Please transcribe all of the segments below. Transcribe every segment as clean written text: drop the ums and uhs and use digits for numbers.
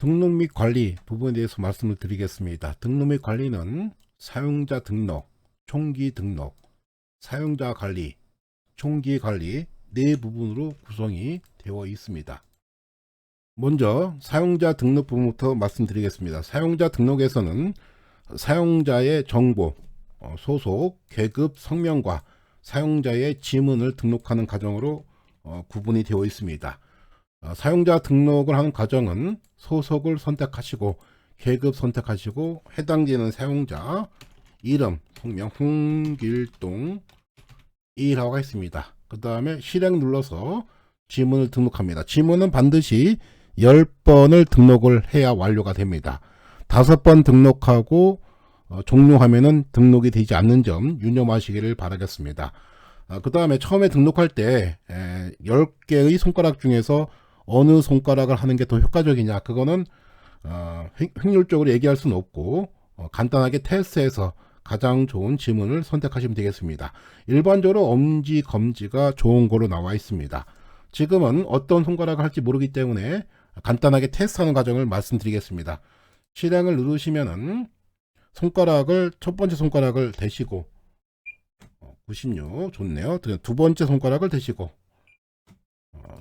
등록 및 관리 부분에 대해서 말씀을 드리겠습니다. 등록 및 관리는 사용자 등록, 총기 등록, 사용자 관리, 총기 관리 네 부분으로 구성이 되어 있습니다. 먼저 사용자 등록 부분부터 말씀드리겠습니다. 사용자 등록에서는 사용자의 정보, 소속, 계급, 성명과 사용자의 지문을 등록하는 과정으로 구분이 되어 있습니다. 사용자 등록을 하는 과정은 소속을 선택하시고 계급 선택하시고 해당되는 사용자 이름, 성명 홍길동 이라고 했습니다. 그 다음에 실행 눌러서 지문을 등록합니다. 지문은 반드시 10번을 등록을 해야 완료가 됩니다. 5번 등록하고 종료하면은 등록이 되지 않는 점 유념하시기를 바라겠습니다. 그 다음에 처음에 등록할 때 10개의 손가락 중에서 어느 손가락을 하는 게 더 효과적이냐, 그거는 획률적으로 얘기할 수는 없고 간단하게 테스트해서 가장 좋은 지문을 선택하시면 되겠습니다. 일반적으로 엄지, 검지가 좋은 거로 나와 있습니다. 지금은 어떤 손가락을 할지 모르기 때문에 간단하게 테스트하는 과정을 말씀드리겠습니다. 실행을 누르시면은 손가락을 첫 번째 손가락을 대시고 96 좋네요. 두 번째 손가락을 대시고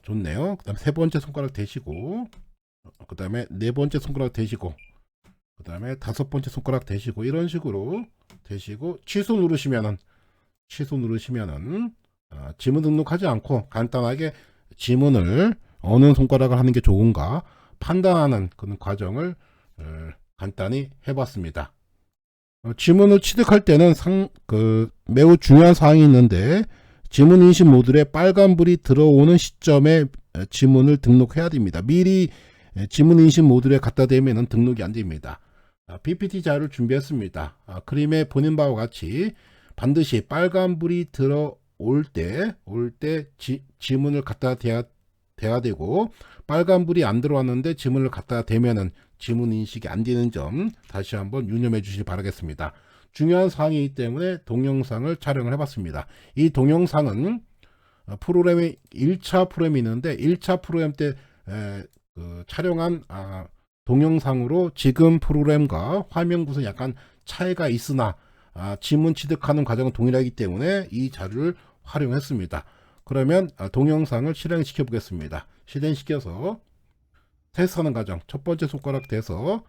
좋네요. 그 다음에 세 번째 손가락 대시고 그 다음에 네 번째 손가락 대시고 그 다음에 다섯 번째 손가락 대시고 이런 식으로 대시고 취소 누르시면은 지문 등록하지 않고 간단하게 지문을 어느 손가락을 하는 게 좋은가 판단하는 그런 과정을 간단히 해봤습니다. 지문을 취득할 때는 매우 중요한 사항이 있는데 지문 인식 모듈에 빨간불이 들어오는 시점에 지문을 등록해야 됩니다. 미리 지문 인식 모듈에 갖다 대면 등록이 안 됩니다. PPT 자료를 준비했습니다. 그림에 보는 바와 같이 반드시 빨간불이 들어올 때 지문을 갖다 대야 되고 빨간불이 안 들어왔는데 지문을 갖다 대면은 지문 인식이 안 되는 점 다시 한번 유념해 주시기 바라겠습니다. 중요한 사항이기 때문에 동영상을 촬영을 해봤습니다. 이 동영상은 프로그램이 1차 프로그램이 있는데 1차 프로그램 때 촬영한 동영상으로 지금 프로그램과 화면 구성 약간 차이가 있으나 지문 취득하는 과정은 동일하기 때문에 이 자료를 활용했습니다. 그러면 동영상을 실행시켜 보겠습니다. 실행시켜서 테스트하는 과정, 첫 번째 손가락 대서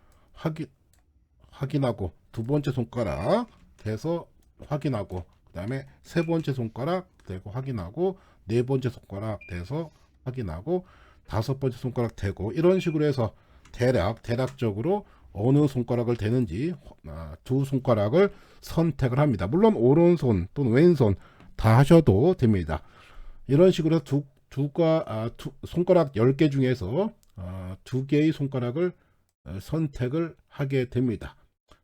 확인하고 두 번째 손가락 대서 확인하고 그 다음에 세 번째 손가락 대고 확인하고 네 번째 손가락 대서 확인하고 다섯 번째 손가락 대고 이런 식으로 해서 대략적으로 어느 손가락을 대는지 두 손가락을 선택을 합니다. 물론 오른손 또는 왼손 다 하셔도 됩니다. 이런 식으로 손가락 10개 중에서 2개의 손가락을 선택을 하게 됩니다.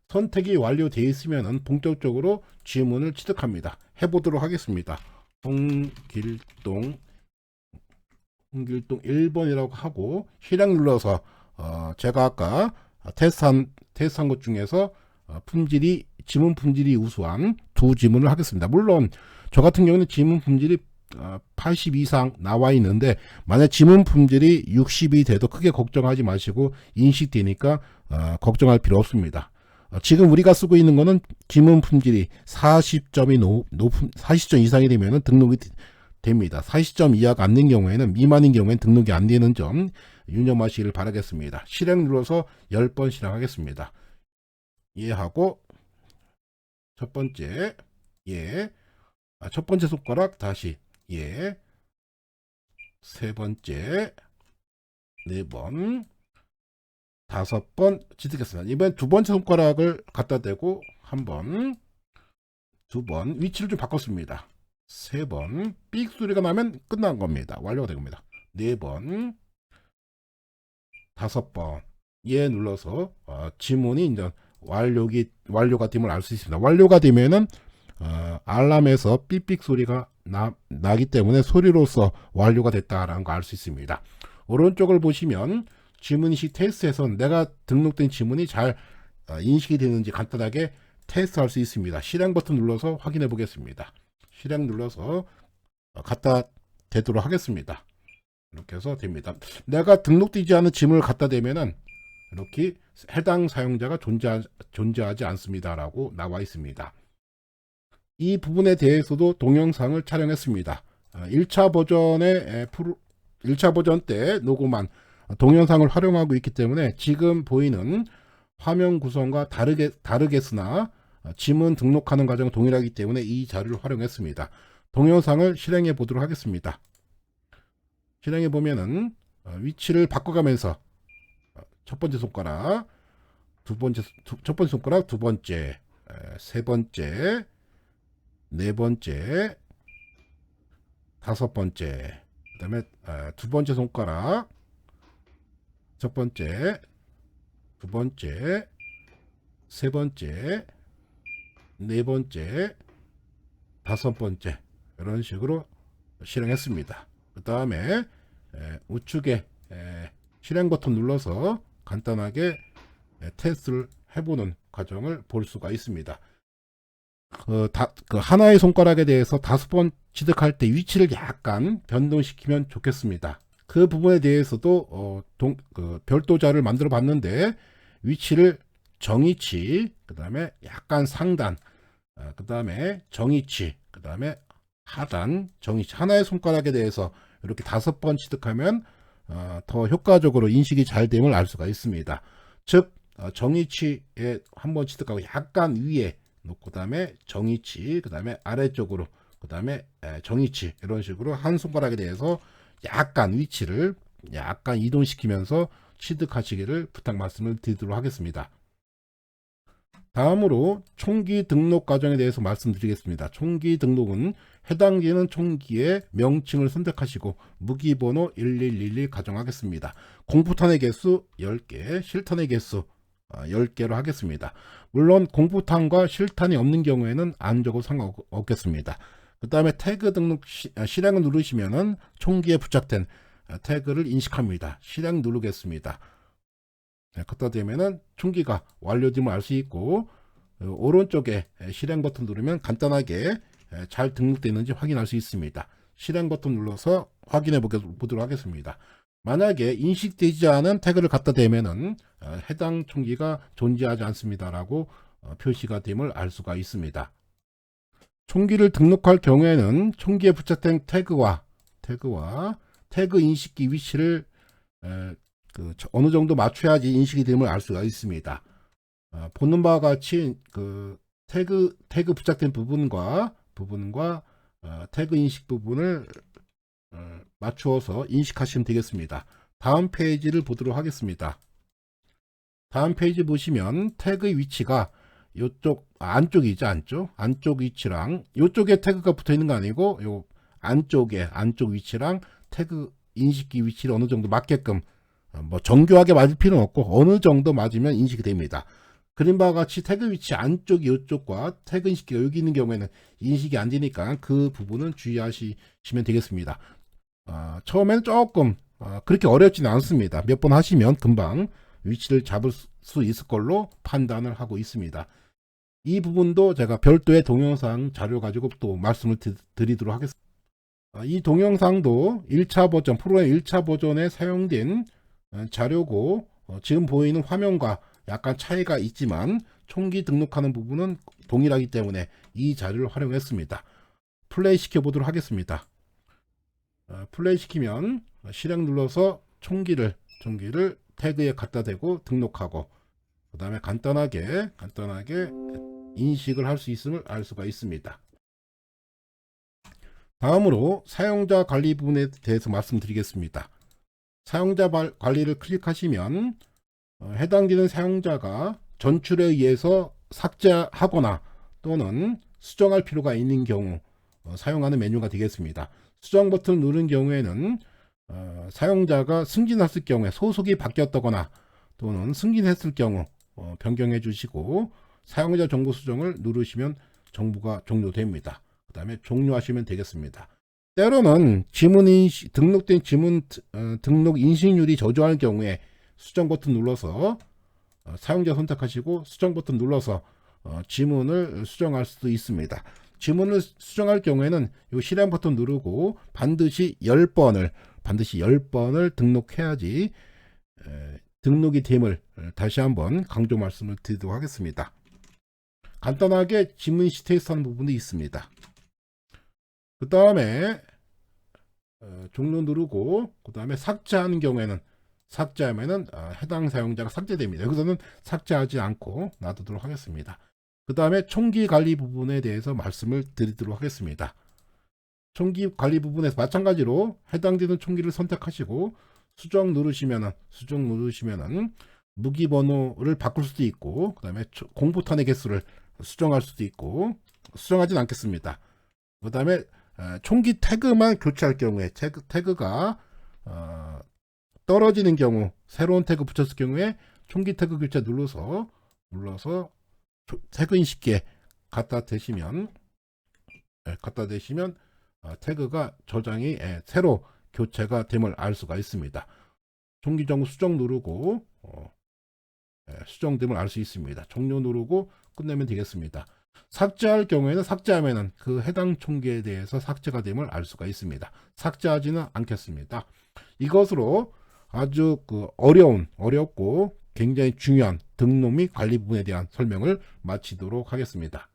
선택이 완료되어 있으면 본격적으로 지문을 취득합니다. 해보도록 하겠습니다. 홍길동 1번이라고 하고 실행 눌러서 제가 아까 테스트한 것 중에서 지문 품질이 우수한 두 지문을 하겠습니다. 물론 저 같은 경우는 지문 품질이 80 이상 나와 있는데 만약 지문 품질이 60이 돼도 크게 걱정하지 마시고 인식되니까 걱정할 필요 없습니다. 지금 우리가 쓰고 있는 거는 지문 품질이 40점이 40점 이상이 되면 등록이 됩니다. 40점 이하가 안 된 경우에는 미만인 경우에는 등록이 안 되는 점 유념하시길 바라겠습니다. 실행 눌러서 10번 실행하겠습니다. 예하고 첫 번째 첫 번째 손가락 다시 세 번째 4번 5번 취득했습니다. 이번엔 두 번째 손가락을 갖다 대고 한 번, 두 번 위치를 좀 바꿨습니다. 3번 삑 소리가 나면 끝난 겁니다. 완료가 된 겁니다. 4번 5번 눌러서 지문이 이제 완료가 됨을 알 수 있습니다. 완료가 되면은 알람에서 삑삑 소리가 나기 때문에 소리로서 완료가 됐다라는 거 알 수 있습니다. 오른쪽을 보시면 지문인식 테스트에서 내가 등록된 지문이 잘 인식이 되는지 간단하게 테스트할 수 있습니다. 실행 버튼 눌러서 확인해 보겠습니다. 실행 눌러서 갖다 대도록 하겠습니다. 이렇게 해서 됩니다. 내가 등록되지 않은 지문을 갖다 대면은 이렇게 해당 사용자가 존재하지 않습니다라고 나와 있습니다. 이 부분에 대해서도 동영상을 촬영했습니다. 1차 버전 때 녹음한 동영상을 활용하고 있기 때문에 지금 보이는 화면 구성과 다르겠으나 지문 등록하는 과정은 동일하기 때문에 이 자료를 활용했습니다. 동영상을 실행해 보도록 하겠습니다. 실행해 보면은 위치를 바꿔가면서 첫 번째 손가락, 첫 번째 손가락, 두 번째, 세 번째, 네 번째, 다섯 번째, 그 다음에 두 번째 손가락, 첫 번째, 두 번째, 세 번째, 네 번째, 다섯 번째, 이런 식으로 실행했습니다. 그 다음에 우측에 실행 버튼 눌러서 간단하게 테스트를 해보는 과정을 볼 수가 있습니다. 그 하나의 손가락에 대해서 5번 취득할 때 위치를 약간 변동시키면 좋겠습니다. 그 부분에 대해서도 별도 자료를 만들어 봤는데 위치를 정위치, 그 다음에 약간 상단, 그 다음에 정위치, 그 다음에 하단, 정위치, 하나의 손가락에 대해서 이렇게 5번 취득하면 더 효과적으로 인식이 잘 됨을 알 수가 있습니다. 즉 정위치에 한번 취득하고 약간 위에 놓고, 그 다음에 정위치, 그 다음에 아래쪽으로, 그 다음에 정위치, 이런 식으로 한 손가락에 대해서 약간 위치를 약간 이동시키면서 취득하시기를 부탁 말씀을 드리도록 하겠습니다. 다음으로 총기 등록 과정에 대해서 말씀드리겠습니다. 총기 등록은 해당되는 총기의 명칭을 선택하시고 무기번호 1111 가정하겠습니다. 공포탄의 개수 10개, 실탄의 개수 10개로 하겠습니다. 물론 공포탄과 실탄이 없는 경우에는 안 적어도 상관없겠습니다. 그 다음에 태그 등록 실행을 누르시면은 총기에 부착된 태그를 인식합니다. 실행 누르겠습니다. 걷다 대면은 총기가 완료됨을 알 수 있고, 오른쪽에 실행 버튼 누르면 간단하게 잘 등록되어 있는지 확인할 수 있습니다. 실행 버튼 눌러서 확인해 보도록 하겠습니다. 만약에 인식되지 않은 태그를 갖다 대면은 해당 총기가 존재하지 않습니다라고 표시가 됨을 알 수가 있습니다. 총기를 등록할 경우에는 총기에 부착된 태그와 태그 인식기 위치를 어느 정도 맞춰야지 인식이 됨을 알 수가 있습니다. 보는 바와 같이 태그 부착된 부분과 태그 인식 부분을 맞추어서 인식하시면 되겠습니다. 다음 페이지를 보도록 하겠습니다. 다음 페이지 보시면 태그의 위치가 이쪽 안쪽이죠. 안쪽 위치랑 이쪽에 태그가 붙어 있는 거 아니고 요 안쪽 위치랑 태그 인식기 위치를 어느 정도 맞게끔, 뭐 정교하게 맞을 필요는 없고 어느 정도 맞으면 인식이 됩니다. 그린 바와 같이 태그 위치 안쪽이 이쪽과 태그 인식기가 여기 있는 경우에는 인식이 안 되니까 그 부분은 주의하시면 되겠습니다. 처음에는 조금 그렇게 어렵지는 않습니다. 몇 번 하시면 금방 위치를 잡을 수 있을 걸로 판단을 하고 있습니다. 이 부분도 제가 별도의 동영상 자료 가지고 또 말씀을 드리도록 하겠습니다. 이 동영상도 1차 버전, 프로의 1차 버전에 사용된 자료고, 지금 보이는 화면과 약간 차이가 있지만 총기 등록하는 부분은 동일하기 때문에 이 자료를 활용했습니다. 플레이 시켜 보도록 하겠습니다. 플레이 시키면 실행 눌러서 총기를 태그에 갖다 대고 등록하고, 그 다음에 간단하게 인식을 할 수 있음을 알 수가 있습니다. 다음으로 사용자 관리 부분에 대해서 말씀드리겠습니다. 사용자 관리를 클릭하시면 해당되는 사용자가 전출에 의해서 삭제하거나 또는 수정할 필요가 있는 경우 사용하는 메뉴가 되겠습니다. 수정 버튼을 누른 경우에는 사용자가 승진했을 경우에 소속이 바뀌었다거나 또는 승진했을 경우 변경해 주시고, 사용자 정보 수정을 누르시면 정보가 종료됩니다. 그 다음에 종료하시면 되겠습니다. 때로는 등록된 지문 등록 인식률이 저조할 경우에 수정 버튼 눌러서 사용자 선택하시고 수정 버튼 눌러서 지문을 수정할 수도 있습니다. 지문을 수정할 경우에는 이 실행 버튼 누르고 반드시 10번을 등록해야지 등록이 됨을 다시 한번 강조 말씀을 드리도록 하겠습니다. 간단하게 지문 시테이스하는 부분이 있습니다. 그 다음에 종료 누르고 그 다음에 삭제하는 경우에는 삭제하면은 해당 사용자가 삭제됩니다. 여기서는 삭제하지 않고 놔두도록 하겠습니다. 그 다음에 총기 관리 부분에 대해서 말씀을 드리도록 하겠습니다. 총기 관리 부분에서 마찬가지로 해당되는 총기를 선택하시고 수정 누르시면은 무기 번호를 바꿀 수도 있고 그 다음에 공포탄의 개수를 수정할 수도 있고 수정하진 않겠습니다. 그 다음에 총기 태그만 교체할 경우에 태그가 떨어지는 경우 새로운 태그 붙였을 경우에 총기 태그 교체 눌러서 태그 인식기에 갖다 대시면 태그가 저장이 새로 교체가 됨을 알 수가 있습니다. 총기 정보 수정 누르고 수정됨을 알 수 있습니다. 종료 누르고 끝내면 되겠습니다. 삭제할 경우에는 삭제하면은 그 해당 총기에 대해서 삭제가 됨을 알 수가 있습니다. 삭제하지는 않겠습니다. 이것으로 아주 어렵고 굉장히 중요한 등록 및 관리 부분에 대한 설명을 마치도록 하겠습니다.